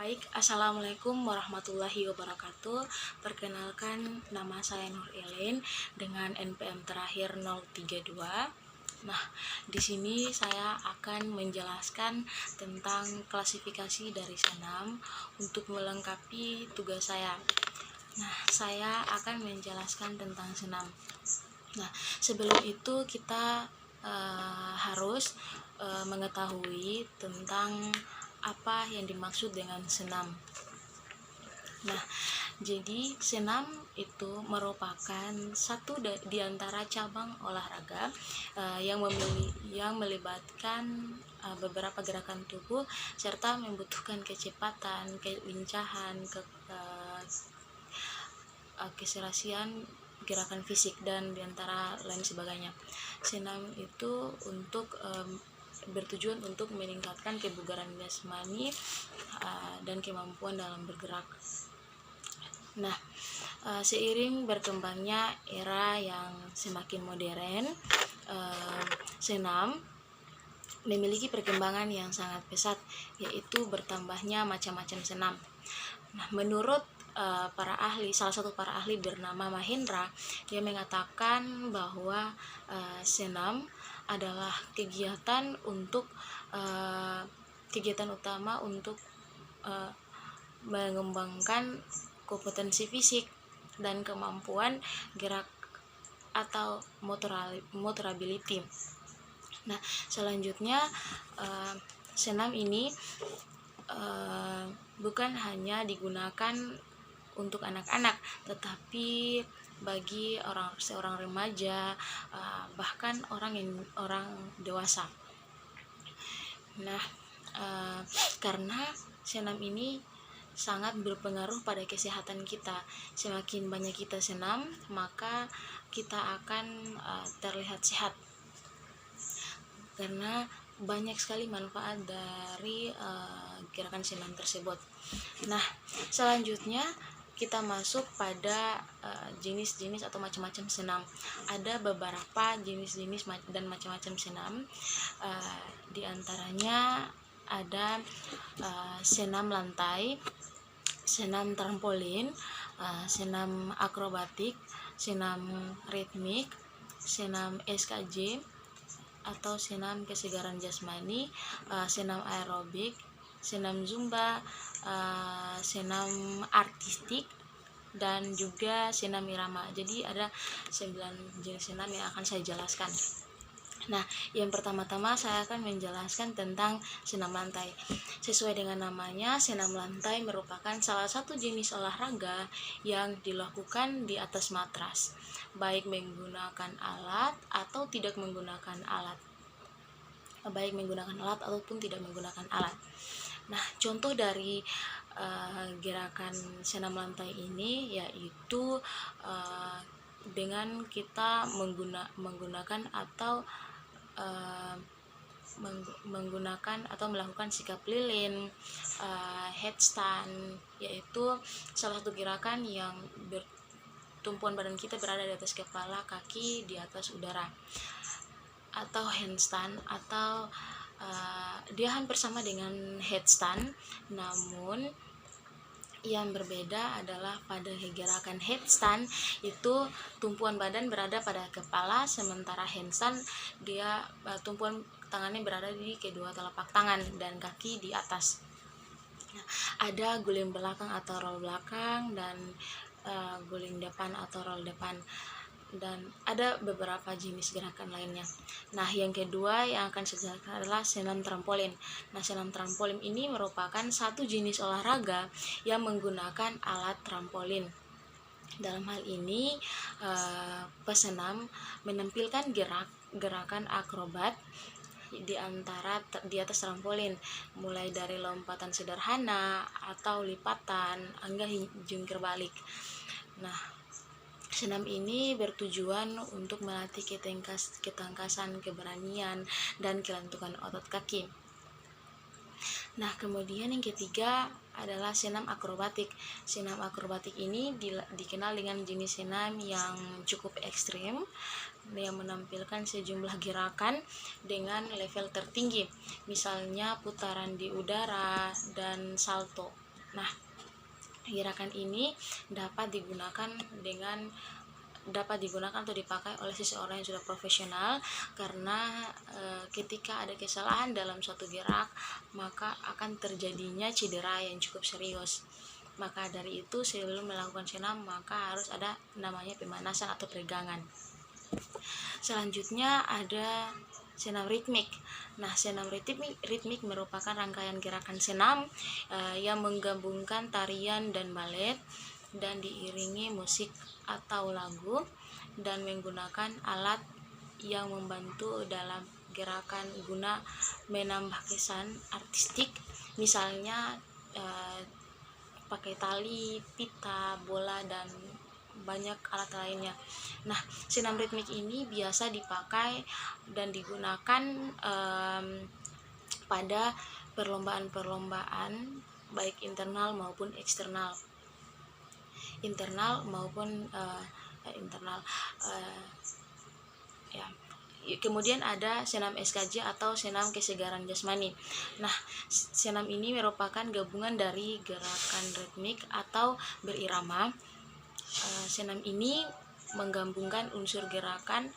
Baik, Assalamualaikum warahmatullahi wabarakatuh. Perkenalkan, nama saya Nur Elin dengan NPM terakhir 032. Nah, di sini saya akan menjelaskan tentang klasifikasi dari senam untuk melengkapi tugas saya. Nah, saya akan menjelaskan tentang senam. Nah, sebelum itu kita harus mengetahui tentang apa yang dimaksud dengan senam. Nah, jadi senam itu merupakan satu di antara cabang olahraga yang melibatkan beberapa gerakan tubuh serta membutuhkan kecepatan, kelincahan, keserasian gerakan fisik dan diantara lain sebagainya. Senam itu bertujuan untuk meningkatkan kebugaran jasmani dan kemampuan dalam bergerak. Nah, seiring berkembangnya era yang semakin modern, senam memiliki perkembangan yang sangat pesat, yaitu bertambahnya macam-macam senam. Nah, menurut salah satu para ahli bernama Mahendra, dia mengatakan bahwa senam adalah kegiatan utama untuk mengembangkan kompetensi fisik dan kemampuan gerak atau motor ability. Nah, selanjutnya senam ini bukan hanya digunakan untuk anak-anak, tetapi bagi seorang remaja, bahkan orang dewasa. Nah, karena senam ini sangat berpengaruh pada kesehatan kita. Semakin banyak kita senam, maka kita akan terlihat sehat, karena banyak sekali manfaat dari gerakan senam tersebut. Nah, selanjutnya kita masuk pada jenis-jenis atau macam-macam senam. Ada beberapa jenis-jenis dan macam-macam senam. Di antaranya ada senam lantai, senam trampolin, senam akrobatik, senam ritmik, senam SKJ atau senam kesegaran jasmani, senam aerobik, senam zumba, senam artistik, dan juga senam irama. Jadi ada 9 jenis senam yang akan saya jelaskan. Nah, yang pertama-tama saya akan menjelaskan tentang senam lantai. Sesuai dengan namanya, senam lantai merupakan salah satu jenis olahraga yang dilakukan di atas matras, baik menggunakan alat atau tidak menggunakan alat. Baik menggunakan alat ataupun tidak menggunakan alat. Nah, contoh dari gerakan senam lantai ini yaitu dengan kita menggunakan atau melakukan sikap lilin, headstand, yaitu salah satu gerakan yang tumpuan badan kita berada di atas kepala, kaki di atas udara. Atau handstand, atau dia hampir sama dengan headstand, namun yang berbeda adalah pada gerakan headstand itu tumpuan badan berada pada kepala, sementara handstand dia tumpuan tangannya berada di kedua telapak tangan dan kaki di atas. Nah, ada guling belakang atau roll belakang dan guling depan atau roll depan, dan ada beberapa jenis gerakan lainnya. Nah, yang kedua yang akan saya jelaskan adalah senam trampolin. Nah, senam trampolin ini merupakan satu jenis olahraga yang menggunakan alat trampolin. Dalam hal ini, pesenam menampilkan gerakan akrobat di atas trampolin, mulai dari lompatan sederhana atau lipatan hingga jungkir balik. Nah, senam ini bertujuan untuk melatih ketangkasan, keberanian, dan kelentukan otot kaki. Nah, kemudian yang ketiga adalah senam akrobatik. Senam akrobatik ini dikenal dengan jenis senam yang cukup ekstrim, yang menampilkan sejumlah gerakan dengan level tertinggi, misalnya putaran di udara dan salto. Nah, gerakan ini dapat digunakan atau dipakai oleh seseorang yang sudah profesional, karena ketika ada kesalahan dalam suatu gerak maka akan terjadinya cedera yang cukup serius. Maka dari itu sebelum melakukan senam maka harus ada namanya pemanasan atau peregangan. Selanjutnya ada senam ritmik. Nah, senam ritmik merupakan rangkaian gerakan senam yang menggabungkan tarian dan balet dan diiringi musik atau lagu dan menggunakan alat yang membantu dalam gerakan guna menambah kesan artistik, misalnya pakai tali, pita, bola, dan banyak alat lainnya. Nah, senam ritmik ini biasa dipakai dan digunakan pada perlombaan-perlombaan baik internal maupun eksternal. Kemudian ada senam SKJ atau senam kesegaran jasmani. Nah, senam ini merupakan gabungan dari gerakan ritmik atau berirama. Senam ini menggabungkan unsur gerakan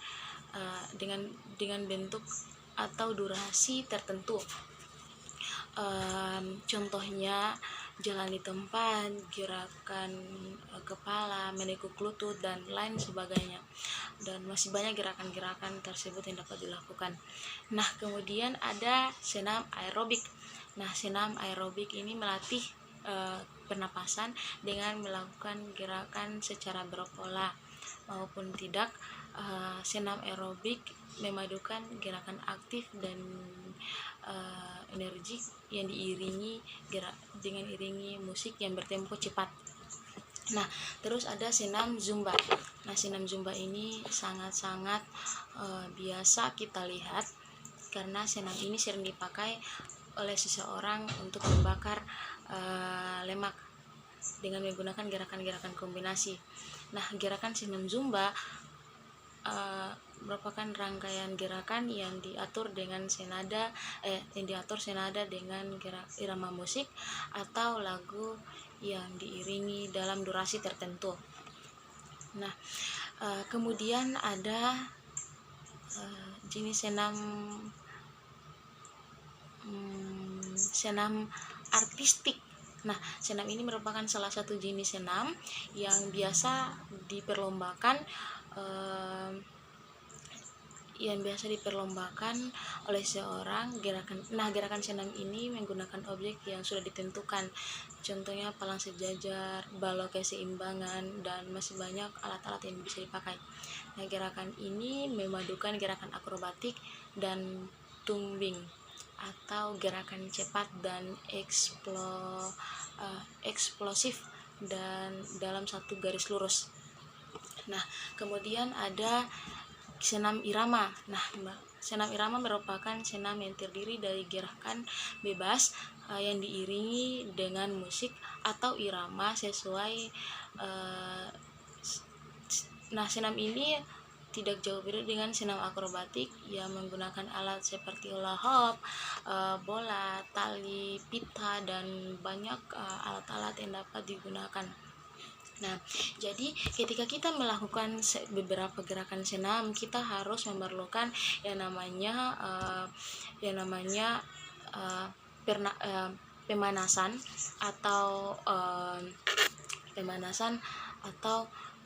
dengan bentuk atau durasi tertentu. Contohnya jalan di tempat, gerakan kepala, menekuk lutut, dan lain sebagainya. Dan masih banyak gerakan-gerakan tersebut yang dapat dilakukan. Nah, kemudian ada senam aerobik. Nah, senam aerobik ini melatih pernapasan dengan melakukan gerakan secara berpola maupun tidak. Senam aerobik memadukan gerakan aktif dan energik yang diiringi dengan iringi musik yang bertempo cepat. Nah, terus ada senam zumba. Nah, senam zumba ini sangat-sangat biasa kita lihat karena senam ini sering dipakai oleh seseorang untuk membakar lemak dengan menggunakan gerakan-gerakan kombinasi. Nah, gerakan senam zumba merupakan rangkaian gerakan yang diatur senada dengan irama musik atau lagu yang diiringi dalam durasi tertentu. Nah, kemudian ada jenis senam artistik. Nah, senam ini merupakan salah satu jenis senam yang biasa diperlombakan oleh seorang gerakan senam ini menggunakan objek yang sudah ditentukan, contohnya palang sejajar, balok keseimbangan, dan masih banyak alat-alat yang bisa dipakai. Nah, gerakan ini memadukan gerakan akrobatik dan tumbling atau gerakan cepat dan eksplosif dan dalam satu garis lurus. Nah, kemudian ada senam irama. Nah, senam irama merupakan senam yang terdiri dari gerakan bebas yang diiringi dengan musik atau irama sesuai. Nah, senam ini tidak jauh beda dengan senam akrobatik yang menggunakan alat seperti hula hoop, bola, tali, pita, dan banyak alat-alat yang dapat digunakan. Nah, jadi ketika kita melakukan beberapa gerakan senam, kita harus memerlukan yang namanya pemanasan atau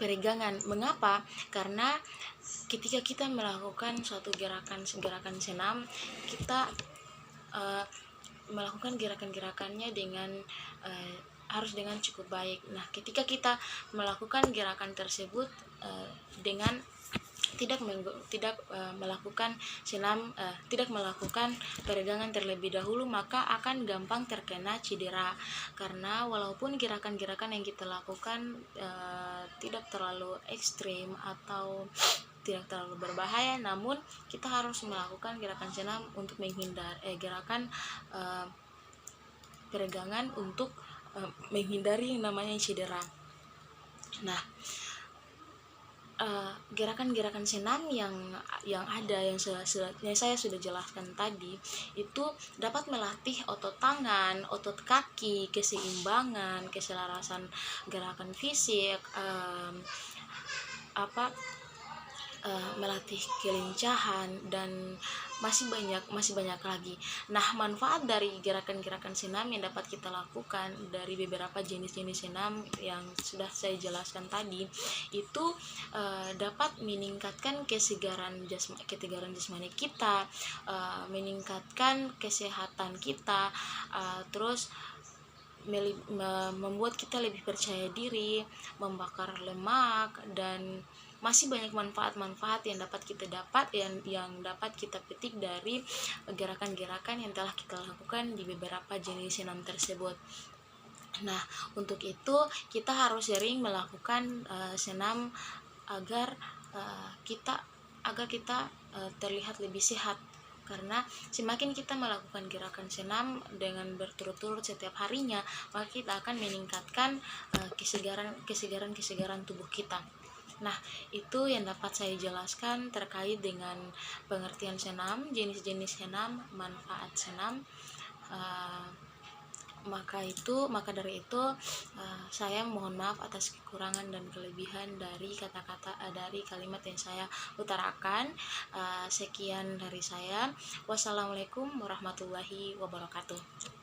peregangan. Mengapa? Karena ketika kita melakukan suatu gerakan senam, kita melakukan gerakan-gerakannya harus dengan cukup baik. Nah, ketika kita melakukan gerakan tersebut dengan tidak melakukan peregangan terlebih dahulu, maka akan gampang terkena cedera. Karena walaupun gerakan-gerakan yang kita lakukan tidak terlalu ekstrim atau tidak terlalu berbahaya, namun kita harus melakukan gerakan senam untuk gerakan peregangan untuk menghindari yang namanya cedera. Nah, gerakan-gerakan senam yang ada yang saya sudah jelaskan tadi itu dapat melatih otot tangan, otot kaki, keseimbangan, keselarasan gerakan fisik, melatih kelincahan, dan masih banyak lagi. Nah, manfaat dari gerakan-gerakan senam yang dapat kita lakukan dari beberapa jenis-jenis senam yang sudah saya jelaskan tadi itu dapat meningkatkan kesegaran jasmani kita, meningkatkan kesehatan kita, terus membuat kita lebih percaya diri, membakar lemak, dan masih banyak manfaat-manfaat yang dapat kita petik dari gerakan-gerakan yang telah kita lakukan di beberapa jenis senam tersebut. Nah, untuk itu kita harus sering melakukan senam agar kita terlihat lebih sehat, karena semakin kita melakukan gerakan senam dengan berturut-turut setiap harinya, maka kita akan meningkatkan kesegaran tubuh kita. Nah, itu yang dapat saya jelaskan terkait dengan pengertian senam, jenis-jenis senam, manfaat senam. Maka dari itu saya mohon maaf atas kekurangan dan kelebihan dari dari kalimat yang saya utarakan. Sekian dari saya. Wassalamualaikum warahmatullahi wabarakatuh.